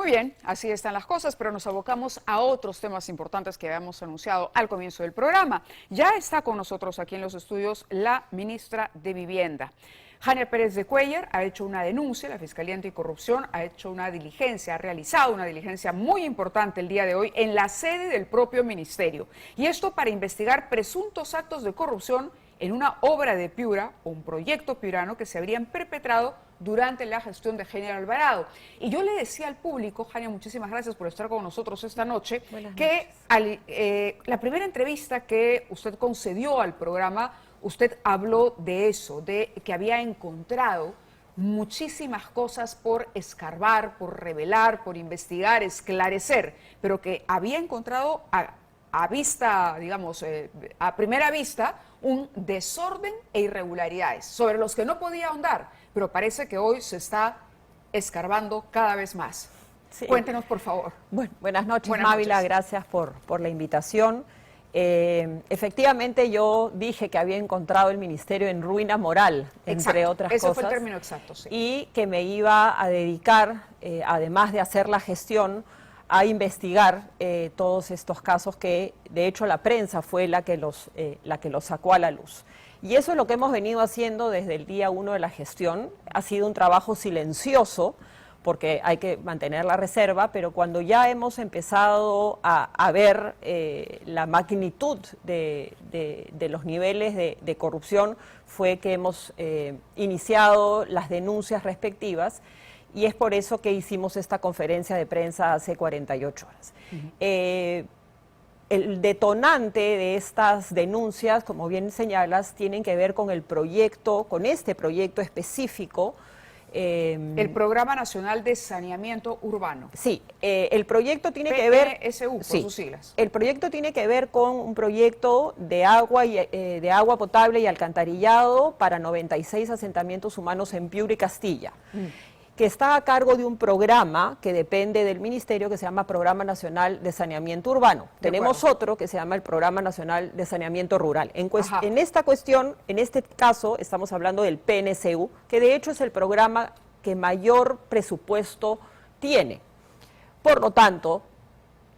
Muy bien, así están las cosas, pero nos abocamos a otros temas importantes que habíamos anunciado al comienzo del programa. Ya está con nosotros aquí en los estudios la ministra de Vivienda. Jania Pérez de Cuéllar ha hecho una denuncia, la Fiscalía Anticorrupción ha hecho una diligencia, ha realizado una diligencia muy importante el día de hoy en la sede del propio ministerio. Y esto para investigar presuntos actos de corrupción en una obra de Piura o un proyecto piurano que se habrían perpetrado durante la gestión de Heiner Alvarado. Y yo le decía al público, Jania, muchísimas gracias por estar con nosotros esta noche, que la primera entrevista que usted concedió al programa, usted habló de eso, de que había encontrado muchísimas cosas por escarbar, por revelar, por investigar, esclarecer, pero que había encontrado a vista, digamos, a primera vista, un desorden e irregularidades sobre los que no podía ahondar, pero parece que hoy se está escarbando cada vez más. Sí. Cuéntenos, por favor. Bueno, buenas noches, Mávila, gracias por la invitación. Efectivamente, yo dije que había encontrado el ministerio en ruina moral, entre otras cosas. Ese fue el término exacto, sí. Y que me iba a dedicar, además de hacer la gestión, a investigar todos estos casos que, de hecho, la prensa fue la que los sacó a la luz. Y eso es lo que hemos venido haciendo desde el día 1 de la gestión. Ha sido un trabajo silencioso, porque hay que mantener la reserva, pero cuando ya hemos empezado a ver la magnitud de los niveles de corrupción, fue que hemos iniciado las denuncias respectivas, y es por eso que hicimos esta conferencia de prensa hace 48 horas. El detonante de estas denuncias, como bien señalas, tienen que ver con el proyecto, con este proyecto específico. El Programa Nacional de Saneamiento Urbano. Sí, el proyecto tiene que ver... PNSU, por sus siglas. El proyecto tiene que ver con un proyecto de agua potable y alcantarillado para 96 asentamientos humanos en Piura y Castilla, que está a cargo de un programa que depende del ministerio, que se llama Programa Nacional de Saneamiento Urbano. Tenemos otro que se llama el Programa Nacional de Saneamiento Rural. En esta cuestión, en este caso, estamos hablando del PNSU, que de hecho es el programa que mayor presupuesto tiene. Por lo tanto,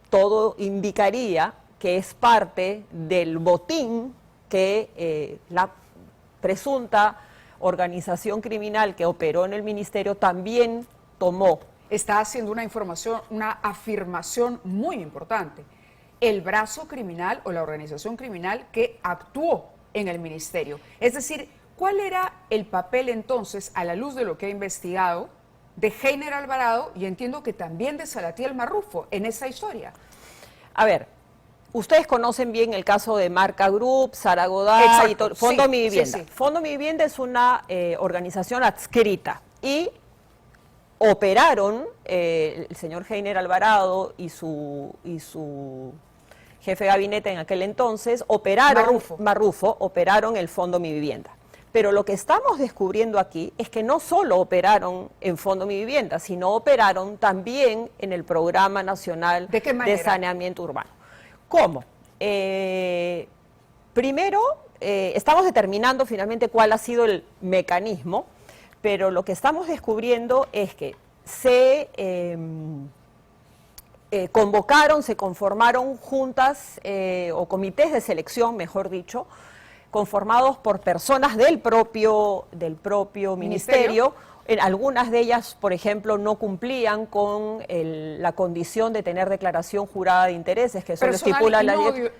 todo indicaría que es parte del botín que la presunta organización criminal que operó en el ministerio también tomó. Está haciendo una afirmación muy importante. El brazo criminal o la organización criminal que actuó en el ministerio. Es decir, ¿cuál era el papel entonces, a la luz de lo que ha investigado, de Heiner Alvarado y entiendo que también de Salatiel Marrufo en esa historia? A ver, ustedes conocen bien el caso de Marca Group, Zaragoza y todo. Fondo Mi Vivienda. Sí. Fondo Mi Vivienda es una organización adscrita y operaron, el señor Heiner Alvarado y su jefe de gabinete en aquel entonces, Marrufo, operaron el Fondo Mi Vivienda. Pero lo que estamos descubriendo aquí es que no solo operaron en Fondo Mi Vivienda, sino operaron también en el Programa Nacional de Saneamiento Urbano. ¿Cómo? Primero, estamos determinando finalmente cuál ha sido el mecanismo, pero lo que estamos descubriendo es que se se conformaron juntas o comités de selección, mejor dicho, conformados por personas del propio ministerio. Algunas de ellas, por ejemplo, no cumplían con la condición de tener declaración jurada de intereses, que eso lo estipula la ley.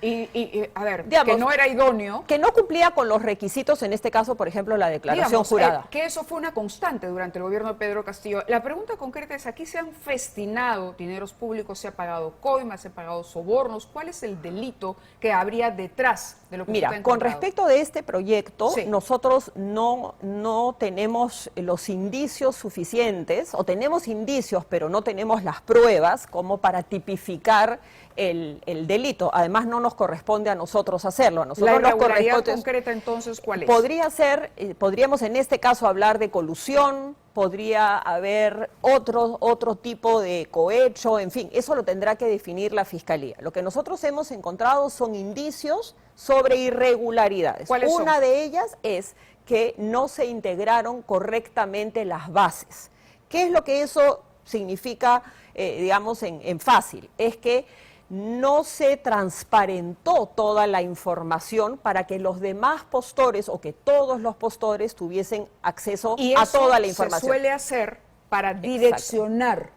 A ver, digamos, que no era idóneo. Que no cumplía con los requisitos, en este caso, por ejemplo, la declaración jurada. Que eso fue una constante durante el gobierno de Pedro Castillo. La pregunta concreta es, aquí se han festinado dineros públicos, se ha pagado coimas, se ha pagado sobornos. ¿Cuál es el delito que habría detrás de lo que Mira, con respecto de este proyecto, nosotros no tenemos los indicios suficientes, o tenemos indicios pero no tenemos las pruebas como para tipificar el delito. Además no nos corresponde a nosotros hacerlo. A nosotros la irregularidad concreta entonces, ¿cuál es? Podríamos en este caso hablar de colusión, podría haber otro tipo de cohecho, en fin, eso lo tendrá que definir la Fiscalía. Lo que nosotros hemos encontrado son indicios sobre irregularidades. Una de ellas es que no se integraron correctamente las bases. ¿Qué es lo que eso significa digamos, en fácil, es que no se transparentó toda la información para que los demás postores o que todos los postores tuviesen acceso a toda la información. Se suele hacer para direccionar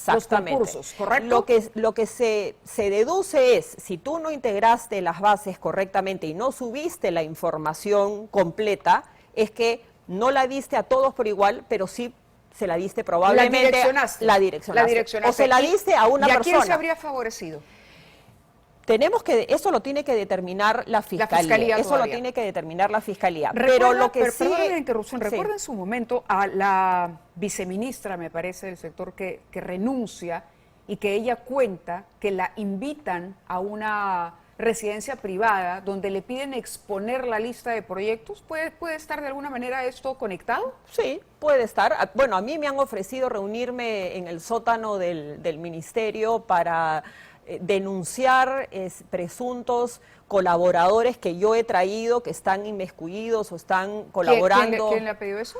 los concursos, ¿correcto? Lo que se deduce es, si tú no integraste las bases correctamente y no subiste la información completa, es que no la diste a todos por igual, pero sí se la diste probablemente. La direccionaste. O se la diste a una persona. ¿Y a quién se habría favorecido? Eso lo tiene que determinar la Fiscalía. Eso lo tiene que determinar la Fiscalía. Perdón la interrupción. Recuerda en su momento a la viceministra, me parece, del sector que renuncia y que ella cuenta que la invitan a una residencia privada donde le piden exponer la lista de proyectos. ¿Puede estar de alguna manera esto conectado? Sí, puede estar. Bueno, a mí me han ofrecido reunirme en el sótano del ministerio para denunciar presuntos colaboradores que yo he traído, que están inmiscuidos o están colaborando. ¿Quién le ha pedido eso?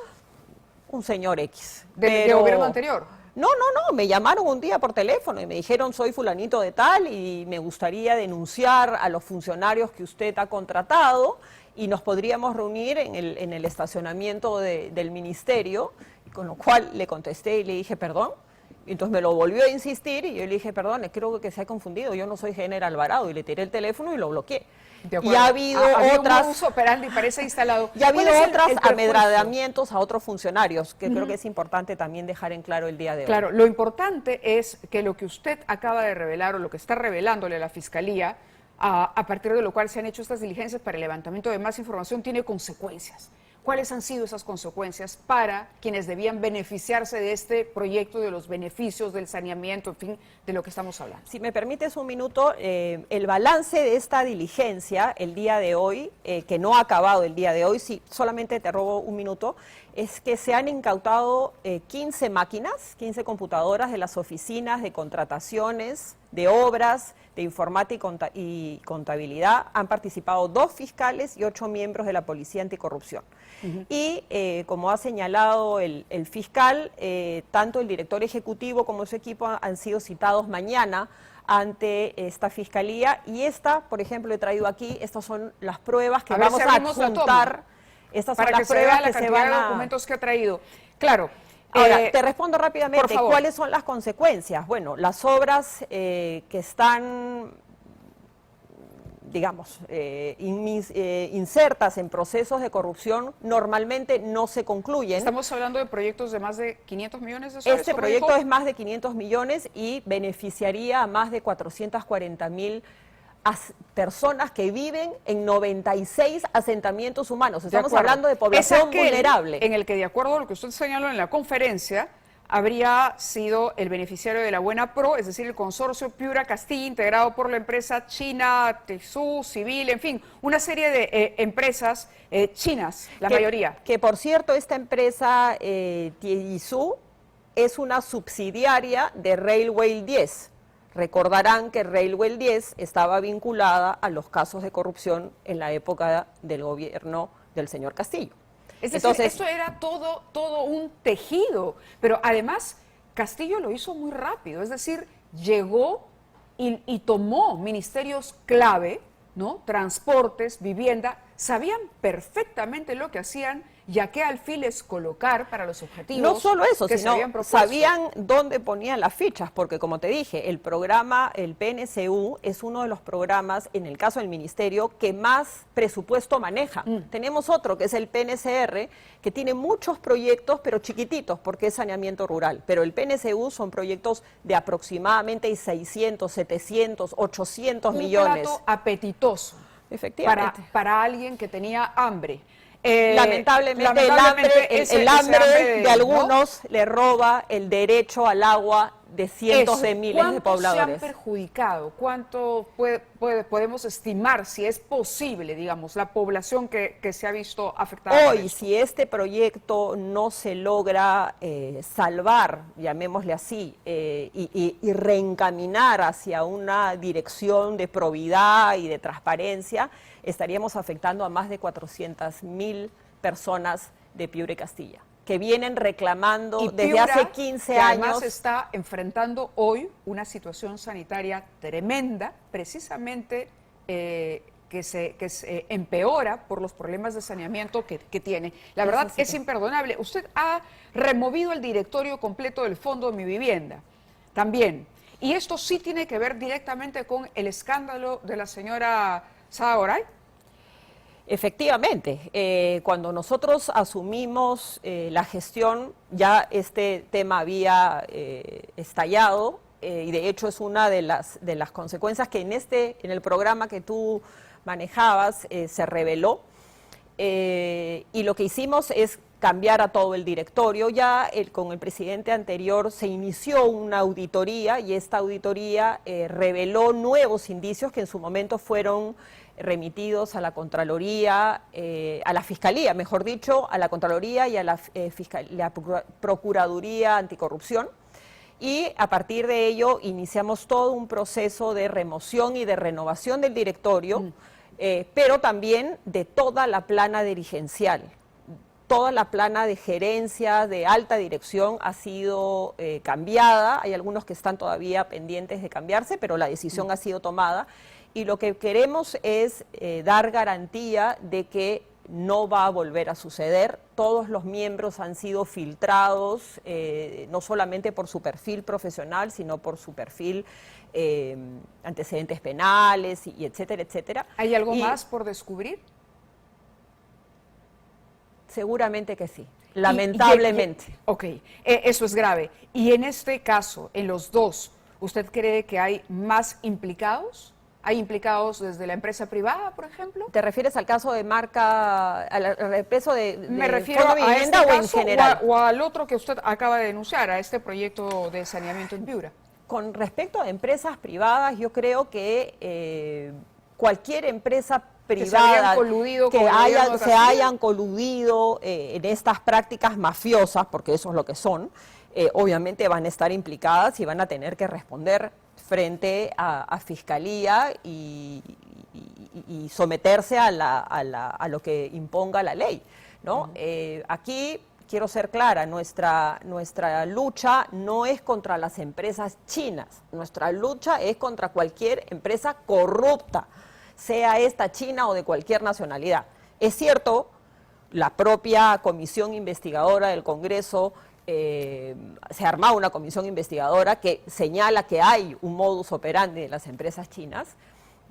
Un señor X. ¿De gobierno anterior? No, me llamaron un día por teléfono y me dijeron soy fulanito de tal y me gustaría denunciar a los funcionarios que usted ha contratado y nos podríamos reunir en el estacionamiento del ministerio, con lo cual le contesté y le dije perdón. Y entonces me lo volvió a insistir y yo le dije, perdón, creo que se ha confundido, yo no soy General Alvarado, y le tiré el teléfono y lo bloqueé. Y ha habido otras... un modus operandi, parece instalado. Y ha habido otros amedrentamientos a otros funcionarios, que creo que es importante también dejar en claro el día de hoy. Claro, lo importante es que lo que usted acaba de revelar o lo que está revelándole a la Fiscalía, a partir de lo cual se han hecho estas diligencias para el levantamiento de más información, tiene consecuencias. ¿Cuáles han sido esas consecuencias para quienes debían beneficiarse de este proyecto, de los beneficios del saneamiento, en fin, de lo que estamos hablando? Si me permites un minuto, el balance de esta diligencia el día de hoy, que no ha acabado el día de hoy, si solamente te robo un minuto, es que se han incautado 15 máquinas, 15 computadoras de las oficinas de contrataciones, de obras, de informática y contabilidad. Han participado 2 fiscales y 8 miembros de la Policía Anticorrupción. Y como ha señalado el fiscal, tanto el director ejecutivo como su equipo han sido citados mañana ante esta fiscalía. Y por ejemplo, he traído aquí, estas son las pruebas que vamos a adjuntar. Estas son las pruebas que se van a... documentos que ha traído. Claro. Ahora, te respondo rápidamente. ¿Cuáles son las consecuencias? Bueno, las obras que están, digamos, insertas en procesos de corrupción normalmente no se concluyen. Estamos hablando de proyectos de más de 500 millones de soles. Este proyecto es más de 500 millones y beneficiaría a más de 440.000 personas que viven en 96 asentamientos humanos. Estamos hablando de población vulnerable. En el que, de acuerdo a lo que usted señaló en la conferencia, habría sido el beneficiario de la Buena Pro, es decir, el consorcio Piura Castilla, integrado por la empresa china, Tezú, Civil, en fin, una serie de empresas chinas, la mayoría. Que, por cierto, esta empresa Tezú es una subsidiaria de Railway 10. Recordarán que Railway 10 estaba vinculada a los casos de corrupción en la época del gobierno del señor Castillo. Es decir, esto era todo un tejido, pero además Castillo lo hizo muy rápido, es decir, llegó y tomó ministerios clave, ¿no? Transportes, vivienda, sabían perfectamente lo que hacían y a qué alfiles colocar para los objetivos. No solo eso, sino sabían dónde ponían las fichas, porque como te dije, el programa, el PNCU, es uno de los programas, en el caso del ministerio, que más presupuesto maneja. Tenemos otro, que es el PNCR, que tiene muchos proyectos, pero chiquititos, porque es saneamiento rural. Pero el PNCU son proyectos de aproximadamente 600, 700, 800 millones. Un plato apetitoso. Efectivamente. Para alguien que tenía hambre. Lamentablemente el hambre de algunos, ¿no?, le roba el derecho al agua de cientos de miles de pobladores. ¿Cuánto se han perjudicado? ¿Cuánto podemos estimar, si es posible, digamos, la población que se ha visto afectada? Hoy, si este proyecto no se logra salvar, llamémosle así, y reencaminar hacia una dirección de probidad y de transparencia, estaríamos afectando a más de 400.000 personas de Piura y Castilla. que vienen reclamando Y desde Piura, hace 15 que años. además está enfrentando hoy una situación sanitaria tremenda, precisamente que se empeora por los problemas de saneamiento que tiene. La verdad es imperdonable. Usted ha removido el directorio completo del Fondo de Mi Vivienda, también. Y esto sí tiene que ver directamente con el escándalo de la señora Sada Garay. Efectivamente, cuando nosotros asumimos la gestión, ya este tema había estallado y de hecho es una de las consecuencias que en el programa que tú manejabas se reveló, y lo que hicimos es cambiar a todo el directorio. Ya con el presidente anterior se inició una auditoría y esta auditoría reveló nuevos indicios que en su momento fueron remitidos a la Contraloría, a la Fiscalía, mejor dicho, a la Contraloría y a la Procuraduría Anticorrupción. Y a partir de ello iniciamos todo un proceso de remoción y de renovación del directorio, pero también de toda la plana dirigencial. Toda la plana de gerencia, de alta dirección ha sido cambiada. Hay algunos que están todavía pendientes de cambiarse, pero la decisión ha sido tomada. Y lo que queremos es dar garantía de que no va a volver a suceder. Todos los miembros han sido filtrados, no solamente por su perfil profesional, sino por su perfil antecedentes penales, y etcétera, etcétera. ¿Hay algo más por descubrir? Seguramente que sí, lamentablemente. Ok, eso es grave. Y en este caso, en los dos, ¿usted cree que hay más implicados? ¿Hay implicados desde la empresa privada, por ejemplo? ¿Te refieres al caso de Marca, al peso de Me refiero Fondo de a Vivienda este o en caso general? o al otro que usted acaba de denunciar, a este proyecto de saneamiento en Piura. Con respecto a empresas privadas, yo creo que cualquier empresa privada que se hayan coludido en estas prácticas mafiosas, porque eso es lo que son, obviamente van a estar implicadas y van a tener que responder frente a Fiscalía y someterse a lo que imponga la ley, ¿no? Aquí quiero ser clara, nuestra lucha no es contra las empresas chinas, nuestra lucha es contra cualquier empresa corrupta, sea esta china o de cualquier nacionalidad. Es cierto, la propia comisión investigadora del Congreso, se ha armado una comisión investigadora que señala que hay un modus operandi de las empresas chinas,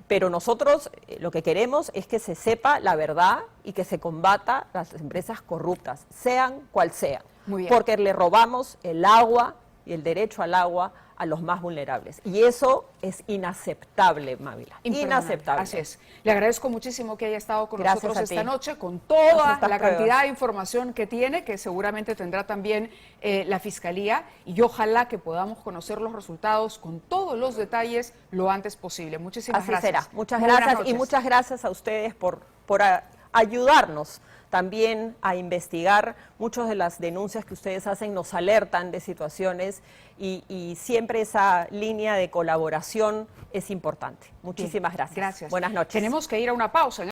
pero nosotros lo que queremos es que se sepa la verdad y que se combata las empresas corruptas, sean cual sean, porque le robamos el agua y el derecho al agua a los más vulnerables. Y eso es inaceptable, Mávila. Inaceptable. Así es. Le agradezco muchísimo que haya estado con nosotros esta noche, con Gracias toda la cantidad de información que tiene, que seguramente tendrá también la Fiscalía, y ojalá que podamos conocer los resultados con todos los detalles lo antes posible. Muchísimas gracias. Será. Muchas gracias y muchas gracias a ustedes por ayudarnos también a investigar. Muchas de las denuncias que ustedes hacen nos alertan de situaciones y siempre esa línea de colaboración es importante. Muchísimas gracias. Gracias. Buenas noches. Tenemos que ir a una pausa.